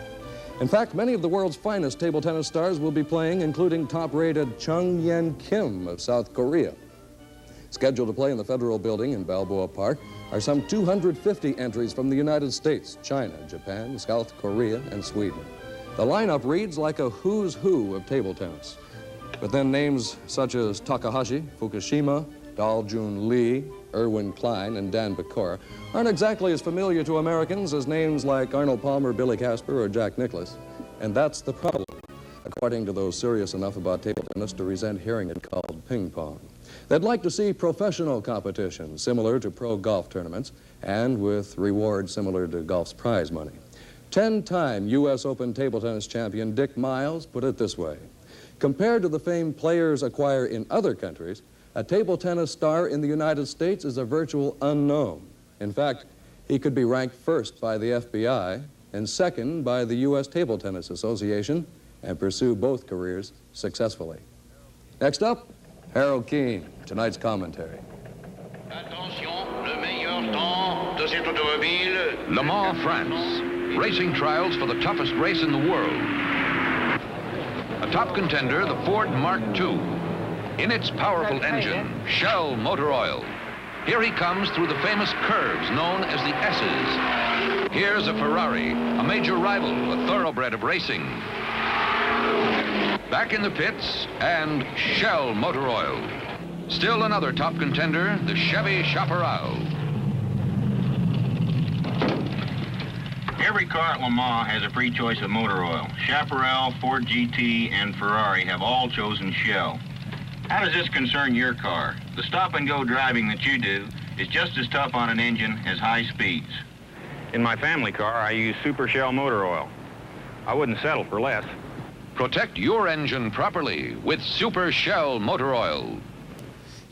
In fact, many of the world's finest table tennis stars will be playing, including top-rated Chung Yen Kim of South Korea. Scheduled to play in the Federal Building in Balboa Park are some 250 entries from the United States, China, Japan, South Korea, and Sweden. The lineup reads like a who's who of table tennis. But then names such as Takahashi, Fukushima, Daljun Lee, Irwin Klein, and Dan Pecora aren't exactly as familiar to Americans as names like Arnold Palmer, Billy Casper, or Jack Nicklaus. And that's the problem, according to those serious enough about table tennis to resent hearing it called ping pong. They'd like to see professional competition similar to pro golf tournaments and with rewards similar to golf's prize money. 10-time U.S. Open table tennis champion Dick Miles put it this way: compared to the fame players acquire in other countries, a table tennis star in the United States is a virtual unknown. In fact, he could be ranked first by the FBI and second by the U.S. Table Tennis Association and pursue both careers successfully. Next up, Harold Keene, tonight's commentary. Le Mans, France. Racing trials for the toughest race in the world. A top contender, the Ford Mark II. In its powerful engine, Shell motor oil. Here he comes through the famous curves known as the S's. Here's a Ferrari, a major rival, a thoroughbred of racing. Back in the pits, and Shell motor oil. Still another top contender, the Chevy Chaparral. Every car at Le Mans has a free choice of motor oil. Chaparral, Ford GT, and Ferrari have all chosen Shell. How does this concern your car? The stop-and-go driving that you do is just as tough on an engine as high speeds. In my family car, I use Super Shell motor oil. I wouldn't settle for less. Protect your engine properly with Super Shell motor oil.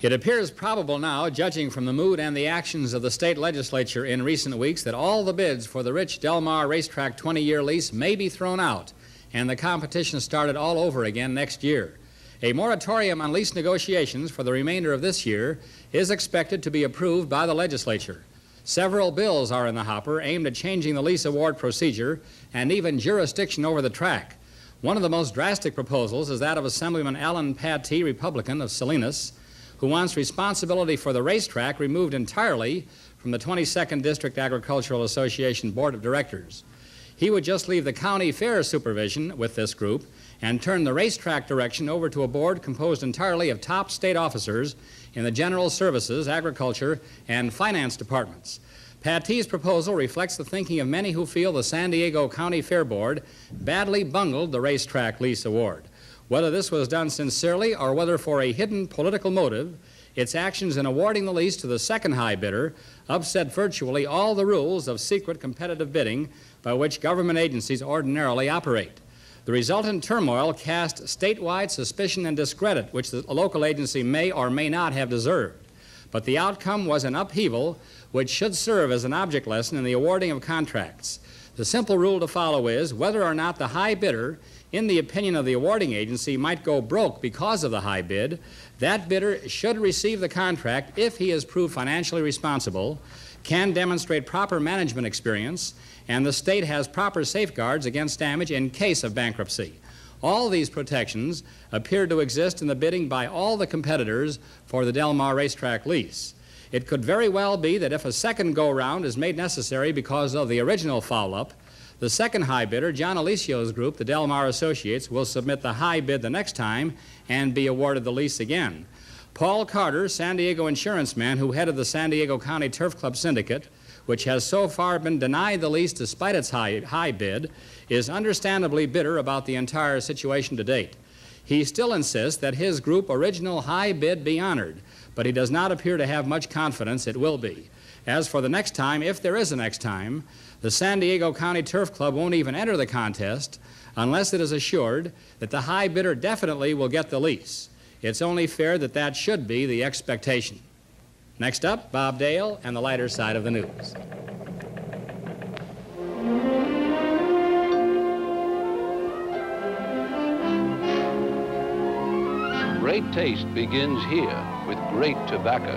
It appears probable now, judging from the mood and the actions of the state legislature in recent weeks, that all the bids for the rich Del Mar Racetrack 20-year lease may be thrown out and the competition started all over again next year. A moratorium on lease negotiations for the remainder of this year is expected to be approved by the legislature. Several bills are in the hopper aimed at changing the lease award procedure and even jurisdiction over the track. One of the most drastic proposals is that of Assemblyman Alan Pattee, Republican of Salinas, who wants responsibility for the racetrack removed entirely from the 22nd District Agricultural Association Board of Directors. He would just leave the county fair supervision with this group and turn the racetrack direction over to a board composed entirely of top state officers in the general services, agriculture, and finance departments. Pattee's proposal reflects the thinking of many who feel the San Diego County Fair Board badly bungled the racetrack lease award. Whether this was done sincerely or whether for a hidden political motive, its actions in awarding the lease to the second high bidder upset virtually all the rules of secret competitive bidding by which government agencies ordinarily operate. The resultant turmoil cast statewide suspicion and discredit which the local agency may or may not have deserved. But the outcome was an upheaval which should serve as an object lesson in the awarding of contracts. The simple rule to follow is whether or not the high bidder, in the opinion of the awarding agency, might go broke because of the high bid, that bidder should receive the contract if he is proved financially responsible, can demonstrate proper management experience, and the state has proper safeguards against damage in case of bankruptcy. All these protections appear to exist in the bidding by all the competitors for the Del Mar Racetrack lease. It could very well be that if a second go-round is made necessary because of the original foul-up, the second high bidder, John Alicio's group, the Del Mar Associates, will submit the high bid the next time and be awarded the lease again. Paul Carter, San Diego insurance man who headed the San Diego County Turf Club Syndicate, which has so far been denied the lease despite its high bid, is understandably bitter about the entire situation to date. He still insists that his group original high bid be honored, but he does not appear to have much confidence it will be. As for the next time, if there is a next time, the San Diego County Turf Club won't even enter the contest unless it is assured that the high bidder definitely will get the lease. It's only fair that that should be the expectation. Next up, Bob Dale and the lighter side of the news. Great taste begins here with great tobacco.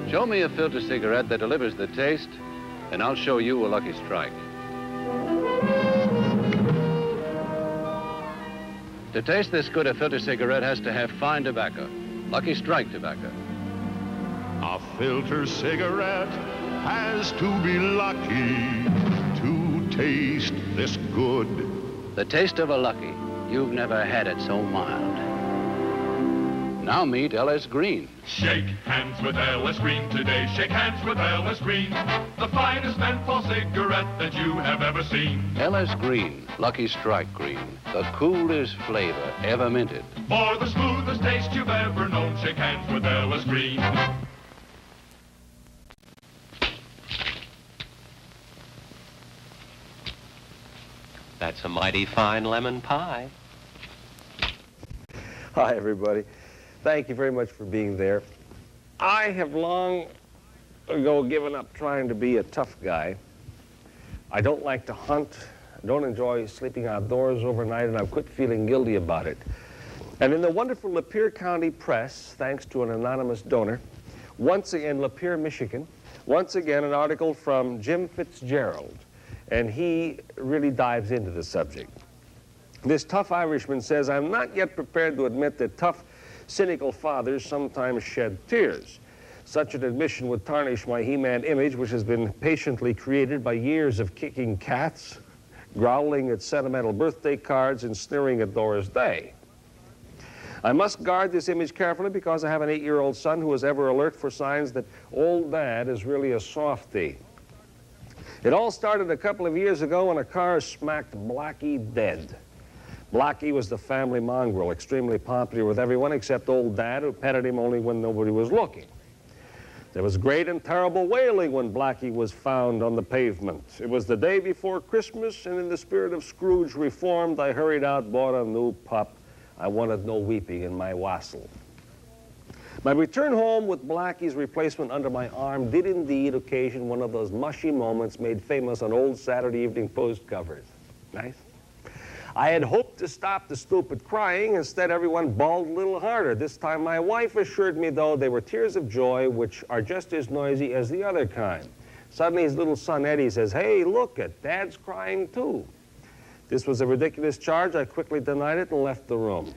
Show me a filter cigarette that delivers the taste, and I'll show you a Lucky Strike. To taste this good, a filter cigarette has to have fine tobacco, Lucky Strike tobacco. A filter cigarette has to be lucky to taste this good. The taste of a Lucky. You've never had it so mild. Now meet L.S. Green. Shake hands with L.S. Green today. Shake hands with L.S. Green, the finest menthol cigarette that you have ever seen. L.S. Green, Lucky Strike Green, the coolest flavor ever minted. For the smoothest taste you've ever known, shake hands with L.S. Green. That's a mighty fine lemon pie. Hi, everybody. Thank you very much for being there. I have long ago given up trying to be a tough guy. I don't like to hunt. I don't enjoy sleeping outdoors overnight, and I've quit feeling guilty about it. And in the wonderful Lapeer County Press, thanks to an anonymous donor, once again, Lapeer, Michigan, once again an article from Jim Fitzgerald, and he really dives into the subject. This tough Irishman says, I'm not yet prepared to admit that tough, cynical fathers sometimes shed tears. Such an admission would tarnish my He-Man image, which has been patiently created by years of kicking cats, growling at sentimental birthday cards, and sneering at Doris Day. I must guard this image carefully because I have an 8-year-old son who is ever alert for signs that old Dad is really a softie. It all started a couple of years ago when a car smacked Blackie dead. Blackie was the family mongrel, extremely popular with everyone except old Dad, who petted him only when nobody was looking. There was great and terrible wailing when Blackie was found on the pavement. It was the day before Christmas, and in the spirit of Scrooge reformed, I hurried out, bought a new pup. I wanted no weeping in my wassail. My return home with Blackie's replacement under my arm did indeed occasion one of those mushy moments made famous on old Saturday Evening Post covers. Nice? I had hoped to stop the stupid crying. Instead, everyone bawled a little harder. This time, my wife assured me, though, they were tears of joy, which are just as noisy as the other kind. Suddenly, his little son, Eddie, says, "Hey, look it, Dad's crying, too." This was a ridiculous charge. I quickly denied it and left the room.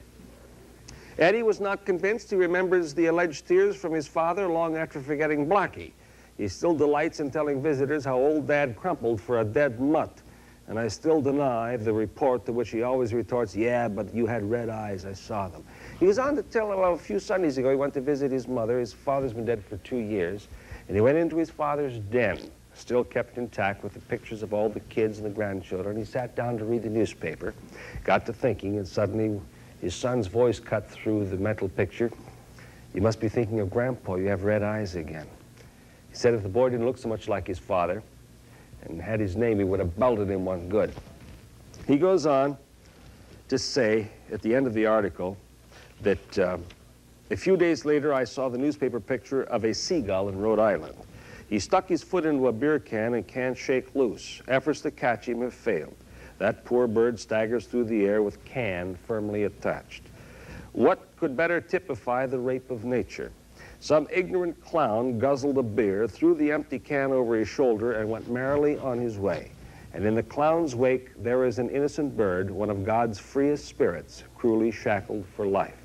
Eddie was not convinced. He remembers the alleged tears from his father long after forgetting Blackie. He still delights in telling visitors how old Dad crumpled for a dead mutt. And I still deny the report to which he always retorts, "Yeah, but you had red eyes, I saw them." He was on to tell a few Sundays ago he went to visit his mother. His father's been dead for 2 years. And he went into his father's den, still kept intact with the pictures of all the kids and the grandchildren. He sat down to read the newspaper, got to thinking, and suddenly his son's voice cut through the mental picture. "You must be thinking of Grandpa. You have red eyes again." He said if the boy didn't look so much like his father and had his name, he would have belted him one good. He goes on to say at the end of the article that a few days later I saw the newspaper picture of a seagull in Rhode Island. He stuck his foot into a beer can and can't shake loose. Efforts to catch him have failed. That poor bird staggers through the air with can firmly attached. What could better typify the rape of nature? Some ignorant clown guzzled a beer, threw the empty can over his shoulder, and went merrily on his way. And in the clown's wake, there is an innocent bird, one of God's freest spirits, cruelly shackled for life.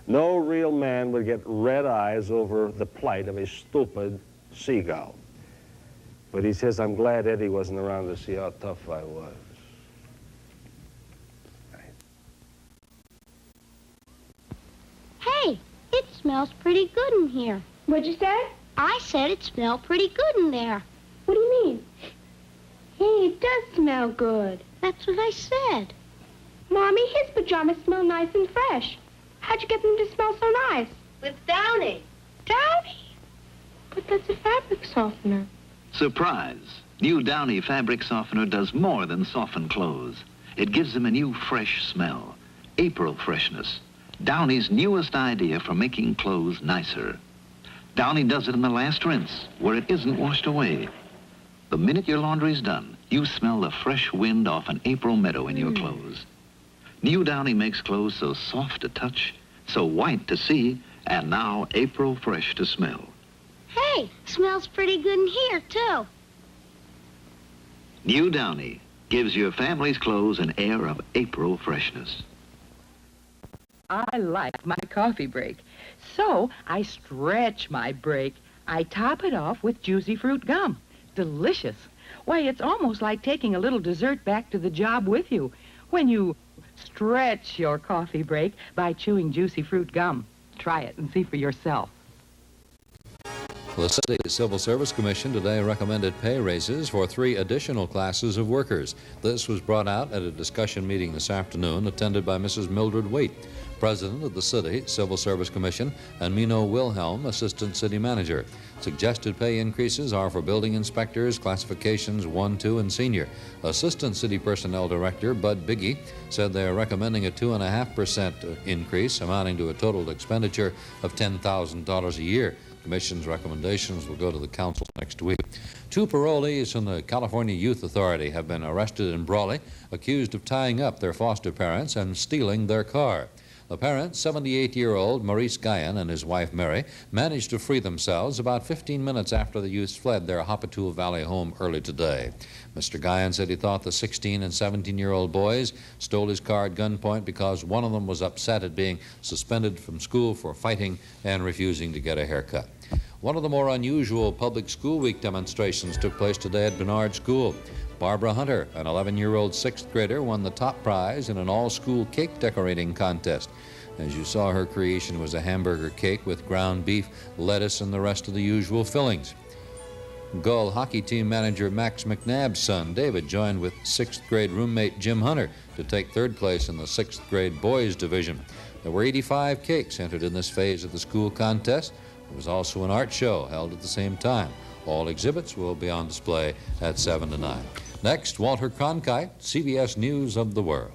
No real man would get red eyes over the plight of a stupid seagull. But he says, "I'm glad Eddie wasn't around to see how tough I was." Hey, it smells pretty good in here. What'd you say? I said it smelled pretty good in there. What do you mean? Hey, it does smell good. That's what I said. Mommy, his pajamas smell nice and fresh. How'd you get them to smell so nice? With Downy. Downy? But that's a fabric softener. Surprise! New Downy fabric softener does more than soften clothes. It gives them a new fresh smell. April freshness. Downy's newest idea for making clothes nicer. Downy does it in the last rinse, where it isn't washed away. The minute your laundry's done, you smell the fresh wind off an April meadow in your clothes. New Downy makes clothes so soft to touch, so white to see, and now April fresh to smell. Hey, smells pretty good in here, too. New Downy gives your family's clothes an air of April freshness. I like my coffee break, so I stretch my break. I top it off with juicy fruit gum. Delicious. Why, it's almost like taking a little dessert back to the job with you when you stretch your coffee break by chewing juicy fruit gum. Try it and see for yourself. The City Civil Service Commission today recommended pay raises for 3 additional classes of workers. This was brought out at a discussion meeting this afternoon attended by Mrs. Mildred Waite, President of the City Civil Service Commission, and Mino Wilhelm, Assistant City Manager. Suggested pay increases are for building inspectors, classifications 1, 2, and senior. Assistant City Personnel Director Bud Biggie said they are recommending a 2.5% increase, amounting to a total expenditure of $10,000 a year. Commission's recommendations will go to the council next week. 2 parolees from the California Youth Authority have been arrested in Brawley, accused of tying up their foster parents and stealing their car. The parents, 78-year-old Maurice Guyan and his wife Mary, managed to free themselves about 15 minutes after the youths fled their Hopatool Valley home early today. Mr. Guyan said he thought the 16 and 17-year-old boys stole his car at gunpoint because one of them was upset at being suspended from school for fighting and refusing to get a haircut. One of the more unusual public school week demonstrations took place today at Bernard School. Barbara Hunter, an 11-year-old 6th grader, won the top prize in an all-school cake decorating contest. As you saw, her creation was a hamburger cake with ground beef, lettuce, and the rest of the usual fillings. Gull hockey team manager Max McNabb's son, David, joined with 6th grade roommate Jim Hunter to take 3rd place in the 6th grade boys division. There were 85 cakes entered in this phase of the school contest. There was also an art show held at the same time. All exhibits will be on display at 7 to 9. Next, Walter Cronkite, CBS News of the World.